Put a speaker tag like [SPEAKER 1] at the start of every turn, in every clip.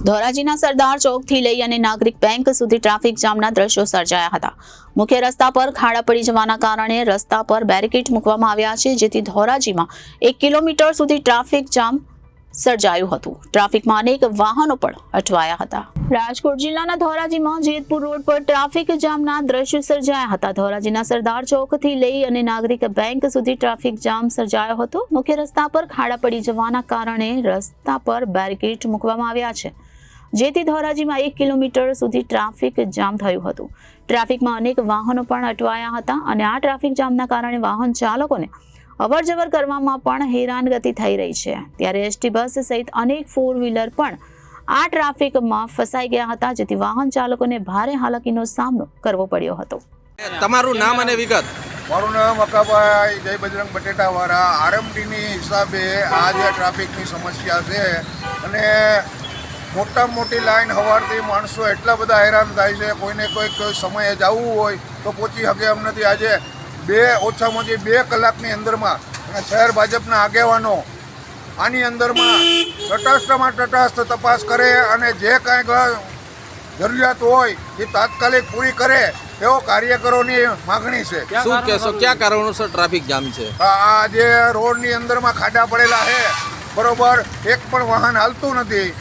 [SPEAKER 1] ધોરાજીના સરદાર ચોકથી લઈ અને નાગરિક બેંક સુધી ટ્રાફિક જામના દ્રશ્યો સર્જાયા હતા। મુખ્ય રસ્તા પર ખાડા પડી જવાના કારણે રસ્તા પર બેરિકેડ મૂકવામાં આવ્યા છે, જેથી ધોરાજીમાં 1 કિલોમીટર સુધી ટ્રાફિક જામ સર્જાયું હતું। ટ્રાફિકમાં અનેક વાહનો પણ અટવાયા હતા। રાજકોટ જિલ્લાના ધોરાજીમાં જેતપુર રોડ પર ટ્રાફિક જામના દ્રશ્યો સર્જાયા હતા। ધોરાજીના સરદાર ચોકથી લઈ અને નાગરિક બેંક સુધી ટ્રાફિક જામ સર્જાયો હતો। મુખ્ય રસ્તા પર ખાડા પડી જવાના કારણે રસ્તા પર બેરિકેડ મૂકવામાં આવ્યા છે, જેથી ધોરાજીમાં 1 કિલોમીટર સુધી ટ્રાફિક જામ થયું હતું। ટ્રાફિકમાં અનેક વાહનો પણ અટવાયા હતા અને આ ટ્રાફિક જામના કારણે વાહન ચાલકોને અવરજવર કરવામાં પણ હેરાનગતિ થઈ રહી છે। ત્યારે એસટી બસ સહિત અનેક 4 વ્હીલર પણ આ ટ્રાફિકમાં ફસાઈ ગયા હતા, જેથી વાહન ચાલકોને ભારે હાલાકીનો સામનો કરવો પડ્યો હતો।
[SPEAKER 2] તમારું નામ અને વિગત?
[SPEAKER 3] મારું નામ અકાભાઈ જય બજરંગ બટેટાવાળા। આરએમટીની હિસાબે આ જે ટ્રાફિકની સમસ્યા છે અને મોટી લાઈન સવારથી માણસો એટલા બધા હેરાન થાય છે, કોઈને કોઈક સમયે જવું હોય તો પહોંચી શકે એમ નથી। આજે ઓછામાં ઓછી 2 કલાકની અંદરમાં અને શહેર ભાજપના આગેવાનો આની અંદરમાં તટસ્થ તપાસ કરે અને જે કાંઈ જરૂરિયાત હોય એ તાત્કાલિક પૂરી કરે એવો કાર્યકરોની માગણી છે।
[SPEAKER 2] શું કહેશો, કયા કારણોસર ટ્રાફિક જામ છે?
[SPEAKER 3] આ જે રોડની અંદરમાં ખાડા પડેલા છે, બરોબર, એક પણ વાહન હાલતું નથી।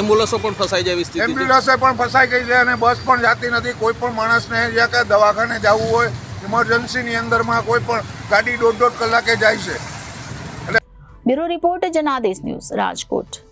[SPEAKER 2] એમ્બ્યુલન્સો પણ ફસાઈ જાય સ્થિતિ?
[SPEAKER 3] એમ્બ્યુલન્સે પણ ફસાઈ ગઈ છે અને બસ પણ જતી નથી। કોઈ પણ માણસને જ્યાં કે દવાખાને જવું હોય ઇમરજન્સીની અંદરમાં કોઈ પણ ગાડી 1.5 કલાકે જાય છે।
[SPEAKER 1] Bureau report, Janadesh news, Rajkot.